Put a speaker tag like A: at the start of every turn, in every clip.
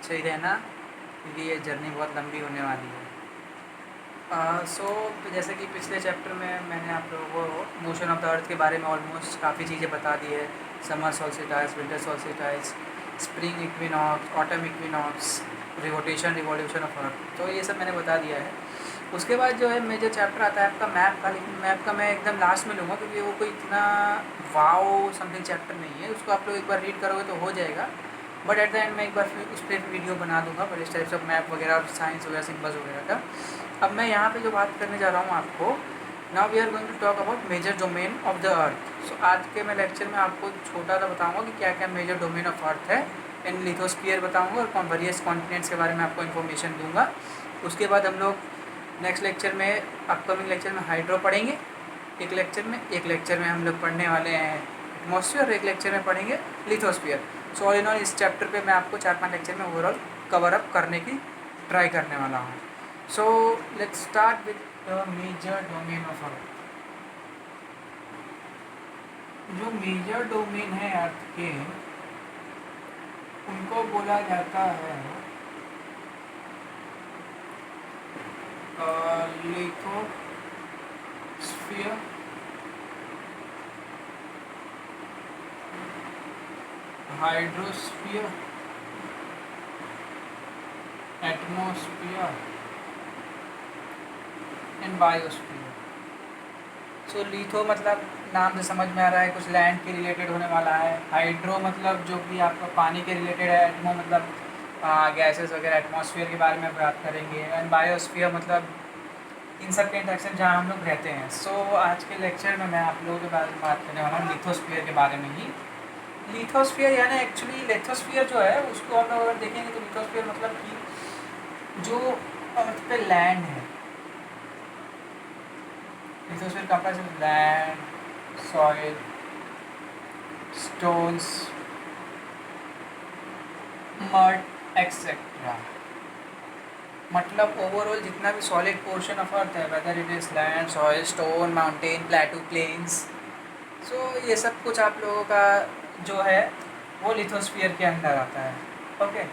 A: सही रहना, क्योंकि ये जर्नी बहुत लंबी होने वाली है। सो जैसे कि पिछले चैप्टर में मैंने आप लोगों को मोशन ऑफ द अर्थ के बारे में ऑलमोस्ट काफ़ी चीज़ें बता दी है। Summer solstice, winter solstice, spring equinox, autumn equinox, revolution of earth, तो ये सब मैंने बता दिया है। उसके बाद जो है मेजर चैप्टर आता है आपका मैप का, लेकिन मैप का मैं एकदम लास्ट में लूँगा क्योंकि वो कोई इतना वाओ समथिंग चैप्टर नहीं है। उसको आप लोग एक बार रीड करोगे तो हो जाएगा, बट एट द एंड मैं एक बार फिर उस पर वीडियो बना दूंगा पर इस टाइप से मैप वगैरह और साइंस वगैरह सिम्बल्स वगैरह का। अब मैं यहाँ पे जो बात करने जा रहा हूँ आपको, now we are going to talk about major domain of the earth. So आज के मैं लेक्चर में आपको छोटा सा बताऊँगा कि क्या क्या मेजर डोमेन ऑफ अर्थ है, इन लिथोस्फीयर बताऊँगा और वेरियस कॉन्टिनेंट्स के बारे में आपको इन्फॉर्मेशन दूंगा। उसके बाद हम लोग नेक्स्ट लेक्चर में, अपकमिंग लेक्चर में हाइड्रो पढ़ेंगे एक लेक्चर में हम लोग पढ़ने वाले हैं एटमॉस्फेयर, और एक लेक्चर में पढ़ेंगे lithosphere. So all in all इस चैप्टर पे मैं आपको 4-5 लेक्चर में ओवरऑल कवर अप करने की ट्राई करने वाला हूँ। So let's start with the major domain of earth. जो मेजर डोमेन है अर्थ के, उनको बोला जाता है lithosphere, hydrosphere, atmosphere and biosphere. So litho मतलब नाम से समझ में आ रहा है कुछ लैंड के रिलेटेड होने वाला है। हाइड्रो मतलब जो कि आपका पानी के रिलेटेड है। एटमो मतलब गैसेस वगैरह, एटमॉस्फेयर के बारे में बात करेंगे। एंड बायोस्फीयर मतलब इन सब के इंटरेक्शन जहाँ हम लोग रहते हैं। सो आज के लेक्चर में मैं आप लोगों के बारे में बात करने वाला हूँ लिथोस्फीयर के बारे में ही। लिथोस्फीयर यानी एक्चुअली लिथोस्फीयर जो है उसको हम लोग अगर देखेंगे तो लिथोस्फीयर मतलब कि जो अर्थ पे लैंड है, lithosphere comprise of land, soil, stones, mud etcetera. मतलब ओवरऑल जितना भी सॉलिड पोर्शन ऑफ अर्थ है, whether it is land, soil, stone, mountain, plateau, plains, so ये सब कुछ आप लोगों का जो है वो लिथोस्फीयर के अंदर आता है। ओके,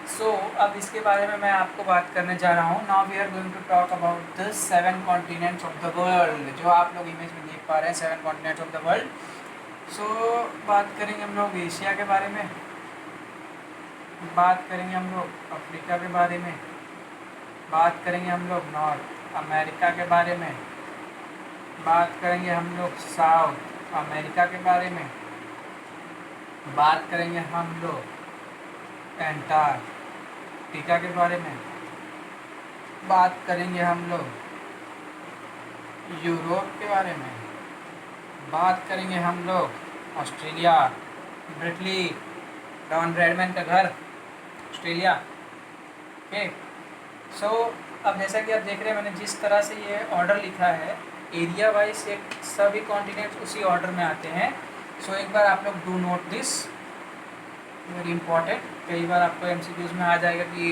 A: सो अब इसके बारे में मैं आपको बात करने जा रहा हूँ। Now we are going to talk about the 7 continents of the world, जो आप लोग इमेज में देख पा रहे हैं 7 कॉन्टिनेंट्स ऑफ द वर्ल्ड। सो बात करेंगे हम लोग एशिया के बारे में, बात करेंगे हम लोग अफ्रीका के बारे में, बात करेंगे हम लोग नॉर्थ अमेरिका के बारे में, बात करेंगे हम लोग साउथ अमेरिका के बारे में, बात करेंगे हम लोग एंटार्कटिका के बारे में, बात करेंगे हम लोग यूरोप के बारे में, बात करेंगे हम लोग ऑस्ट्रेलिया, ब्रिटली, डॉन ब्रैडमैन का घर ऑस्ट्रेलिया। ओके, सो अब जैसा कि आप देख रहे हैं मैंने जिस तरह से ये ऑर्डर लिखा है, एरिया वाइज एक सभी कॉन्टिनेंट्स उसी ऑर्डर में आते हैं। सो एक बार आप लोग do not this, very important. कई बार आपको एमसीक्यूज में आ जाएगा कि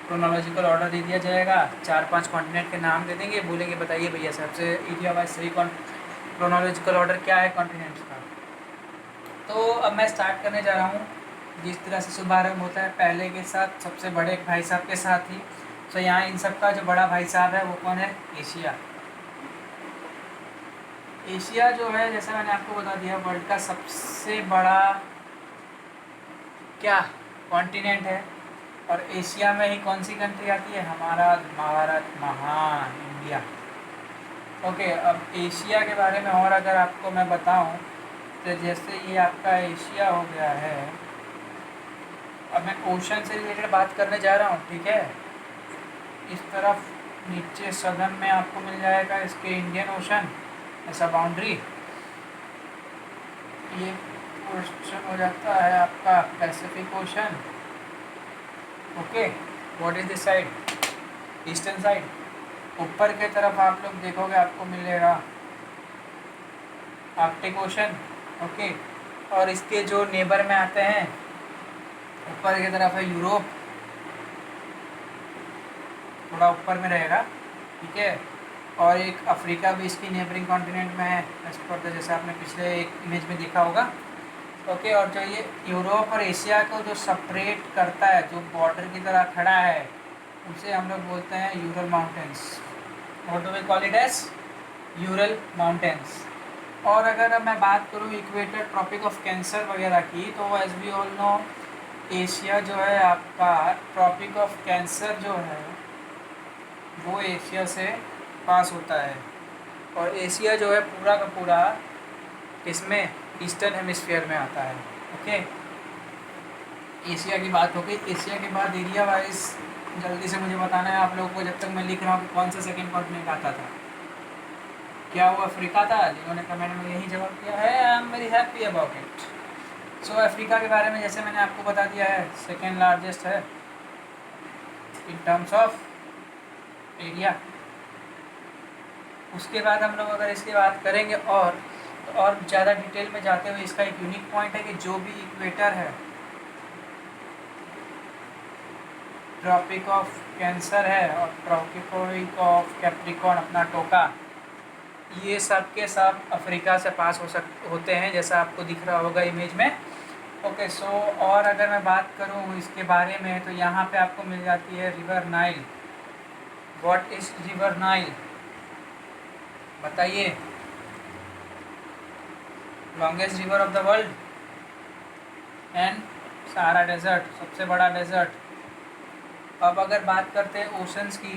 A: क्रोनोलॉजिकल ऑर्डर दे दिया जाएगा, 4-5 कॉन्टिनेंट के नाम दे देंगे, बोलेंगे बताइए भैया सबसे एरिया वाइज सही क्रोनोलॉजिकल ऑर्डर क्या है कॉन्टिनेंट्स का। तो अब मैं स्टार्ट करने जा रहा हूँ जिस तरह से शुभारंभ होता है पहले के साथ, सबसे बड़े भाई साहब के साथ ही। तो यहाँ इन सब का जो बड़ा भाई साहब है वो कौन है? एशिया। एशिया जो है जैसे मैंने आपको बता दिया वर्ल्ड का सबसे बड़ा क्या कॉन्टिनेंट है, और एशिया में ही कौन सी कंट्री आती है? हमारा भारत महान इंडिया। ओके, अब एशिया के बारे में और अगर आपको मैं बताऊं तो जैसे ये आपका एशिया हो गया है, अब मैं ओशन से रिलेटेड बात करने जा रहा हूँ, ठीक है। इस तरफ नीचे सदर्न में आपको मिल जाएगा इसके इंडियन ओशन, ऐसा बाउंड्री। ये ओशन हो जाता है आपका Pacific ocean. Okay, what is this side? Eastern side. ऊपर के तरफ आप लोग देखोगे आपको मिलेगा आर्कटिक ओशन। ओके, और इसके जो नेबर में आते हैं ऊपर की तरफ है यूरोप, थोड़ा ऊपर में रहेगा, ठीक है। और एक अफ्रीका भी इसकी नेबरिंग कॉन्टिनेंट में है, एज पर जैसे आपने पिछले एक इमेज में देखा होगा। ओके, और जो ये यूरोप और एशिया को जो सेपरेट करता है, जो बॉर्डर की तरह खड़ा है, उसे हम लोग बोलते हैं Ural mountains. What do we call it as? Ural mountains. और अगर मैं बात करूँ इक्वेटर, ट्रॉपिक ऑफ कैंसर वगैरह की, तो as we all know Asia जो है आपका, ट्रॉपिक ऑफ कैंसर जो है वो एशिया से पास होता है। और एशिया जो है पूरा का पूरा इसमें ईस्टर्न हेमिस्फीयर में आता है। ओके, एशिया की बात हो गई। एशिया के बाद एरिया वाइज जल्दी से मुझे बताना है आप लोगों को, जब तक मैं लिख रहा हूँ, कि कौन सा सेकेंड कॉन्टिनेंट आता था। क्या वो अफ्रीका था? जिन्होंने कमेंट में यही जवाब दिया है, I am very happy about it. So Africa के बारे में जैसे मैंने आपको बता दिया है, सेकेंड लार्जेस्ट है इन टर्म्स ऑफ एरिया। उसके बाद हम लोग अगर इसकी बात करेंगे और ज़्यादा डिटेल में जाते हुए, इसका एक यूनिक पॉइंट है कि जो भी इक्वेटर है, ट्रॉपिक ऑफ कैंसर है और ट्रॉपिक ऑफ कैप्रिकॉर्न अपना टोका, ये सब के सब अफ्रीका से पास होते हैं, जैसा आपको दिख रहा होगा इमेज में। ओके, सो और अगर मैं बात करूँ इसके बारे में, तो यहाँ पे आपको मिल जाती है river Nile. What is river Nile? बताइए। Longest river of the world and Sahara desert, सबसे बड़ा डेजर्ट। अब अगर बात करते हैं ओशंस की,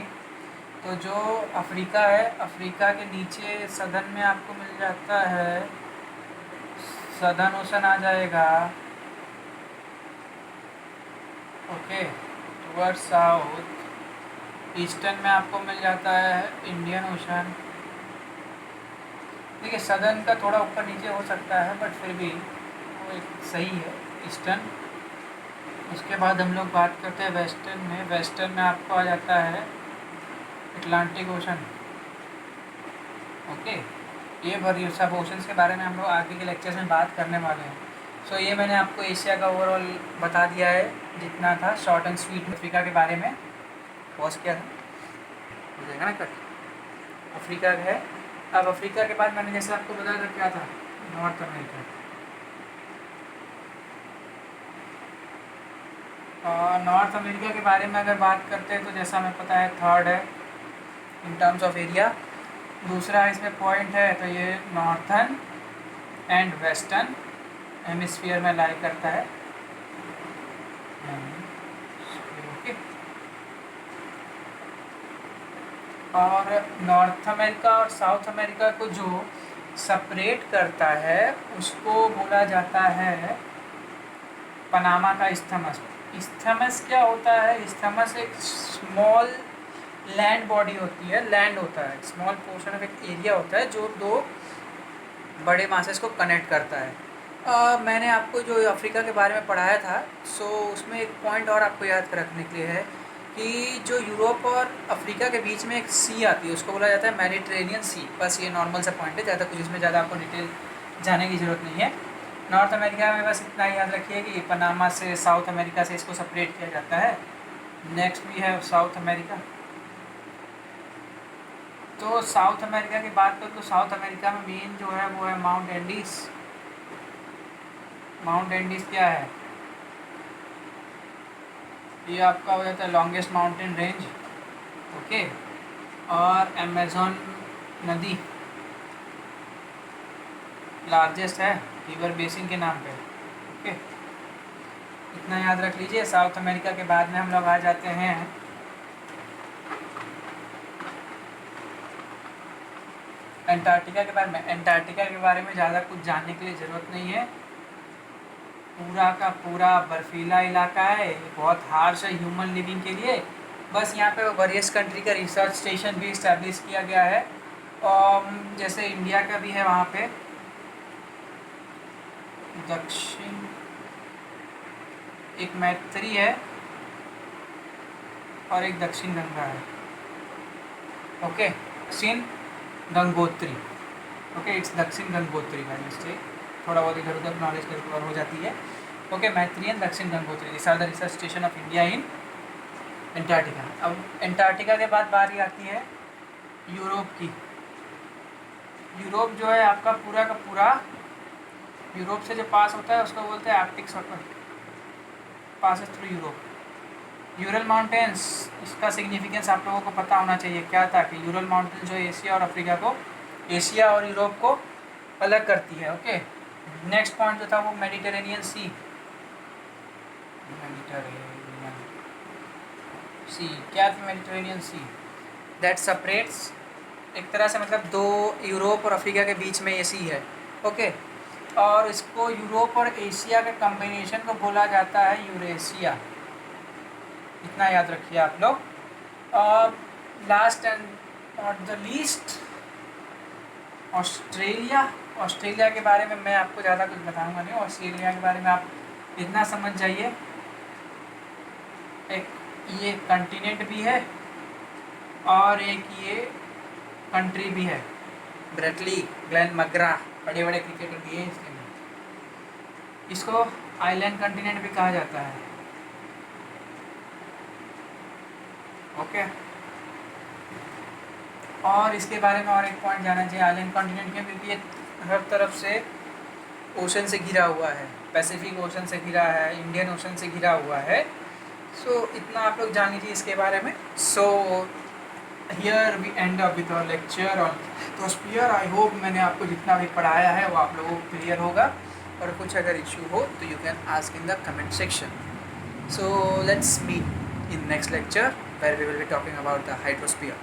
A: तो जो अफ्रीका है, अफ्रीका के नीचे सदर्न में आपको मिल जाता है, सदर्न ओशन आ जाएगा। ओके, टुवर्ड साउथ ईस्टर्न में आपको मिल जाता है इंडियन ओशन। देखिए, सदर्न का थोड़ा ऊपर नीचे हो सकता है, बट फिर भी वो एक सही है, ईस्टर्न। उसके बाद हम लोग बात करते हैं वेस्टर्न में। वेस्टर्न में आपको आ जाता है अटलांटिक ओशन। ओके, ये भरी सब ओशंस के बारे में हम लोग आगे के लेक्चर्स में बात करने वाले हैं। सो ये मैंने आपको एशिया का ओवरऑल बता दिया है, जितना था शॉर्ट एंड स्वीट। अफ्रीका के बारे में पॉज किया था, हो जाएगा ना कट। अफ्रीका है। अब अफ्रीका के बाद मैंने जैसे आपको बताया था, क्या था? North America. और नॉर्थ अमेरिका के बारे में अगर बात करते हैं, तो जैसा हमें पता है थर्ड है इन टर्म्स ऑफ एरिया। दूसरा इसमें पॉइंट है, तो ये नॉर्थन एंड वेस्टर्न हेमिस्फीयर में लाई करता है। ओके, और नॉर्थ अमेरिका और साउथ अमेरिका को जो सेपरेट करता है, उसको बोला जाता है पनामा का इस्थमस। इस्थमस क्या होता है? इस्थमस एक स्मॉल लैंड बॉडी होती है, लैंड होता है, स्मॉल पोर्शन ऑफ एक एरिया होता है जो दो बड़े मासेस को कनेक्ट करता है। मैंने आपको जो अफ्रीका के बारे में पढ़ाया था, सो उसमें एक पॉइंट और आपको याद रखने के लिए है कि जो यूरोप और अफ्रीका के बीच में एक सी आती है, उसको बोला जाता है मेडिटेरेनियन सी। बस ये नॉर्मल सा पॉइंट है, ज़्यादा कुछ इसमें ज़्यादा आपको डिटेल जाने की ज़रूरत नहीं है। नॉर्थ अमेरिका में बस इतना याद रखिए कि पनामा से, साउथ अमेरिका से इसको सेपरेट किया जाता है। नेक्स्ट भी है साउथ अमेरिका। तो साउथ अमेरिका की बात करूँ, तो साउथ अमेरिका में मेन जो है वो है माउंट एंडीज। माउंट एंडीज क्या है? ये आपका हो जाता है लॉन्गेस्ट माउंटेन रेंज। ओके, और अमेज़न नदी लार्जेस्ट है रिवर बेसिन के नाम पे। ओके, इतना याद रख लीजिए। साउथ अमेरिका के बाद में हम लोग आ जाते हैं अंटार्कटिका के बारे में। अंटार्कटिका के बारे में ज़्यादा कुछ जानने के लिए ज़रूरत नहीं है, पूरा का पूरा बर्फीला इलाका है, बहुत हार्श है ह्यूमन लिविंग के लिए। बस यहाँ पे वेरियस कंट्री का रिसर्च स्टेशन भी इस्टेब्लिश किया गया है, और जैसे इंडिया का भी है वहाँ पे। दक्षिण एक मैत्री है और एक दक्षिण गंगा है। ओके, दक्षिण गंगोत्री। ओके, इट्स दक्षिण गंगोत्री। बाय मिस्टेक थोड़ा बहुत इधर उधर नॉलेज कवर हो जाती है। Okay, Maitri and Dakshin Gangotri, this are the research station of India in Antarctica. अब अंटार्कटिका के बाद बारी आती है यूरोप की। यूरोप जो है आपका पूरा का पूरा यूरोप से जो पास होता है उसको बोलते हैं Arctic circle, passes through Europe. Ural mountains, इसका सिग्निफिकेंस आप लोगों को पता होना चाहिए क्या था कि यूरल माउंटेन जो एशिया और अफ्रीका को, एशिया और यूरोप को अलग करती है। ओके, नेक्स्ट पॉइंट जो था वो मेडिटेरेनियन सी, मेडिटेरेनियन सी क्या था? मेडिटेरेनियन सी दैट सेपरेट्स, एक तरह से मतलब दो, यूरोप और अफ्रीका के बीच में ये सी है। ओके, और इसको यूरोप और एशिया के कम्बिनेशन को बोला जाता है यूरेशिया, इतना याद रखिए आप लोग। Last and not the least, Australia. Australia के बारे में मैं आपको ज़्यादा कुछ बताऊंगा नहीं, ऑस्ट्रेलिया के बारे में आप इतना समझ जाइए, एक ये कंटिनेंट भी है और एक ये कंट्री भी है। ब्रेटली, ग्लेन मग्रा, बड़े बड़े क्रिकेटर भी हैं इसके में। इसको आइलैंड कंटिनेंट भी कहा जाता है। ओके, और इसके बारे में और एक पॉइंट जाना चाहिए आइलैंड कॉन्टिनेंट के, क्योंकि ये हर तरफ से ओशन से घिरा हुआ है, पैसिफिक ओशन से घिरा है, इंडियन ओशन से घिरा हुआ है। सो इतना आप लोग जान लीजिए इसके बारे में। So here we end up with our lecture on lithosphere. I hope मैंने आपको जितना भी पढ़ाया है वो आप लोगों को क्लियर होगा, और कुछ अगर इशू हो तो you can ask in the comment section. So let's meet in next lecture where we will be talking about the hydrosphere.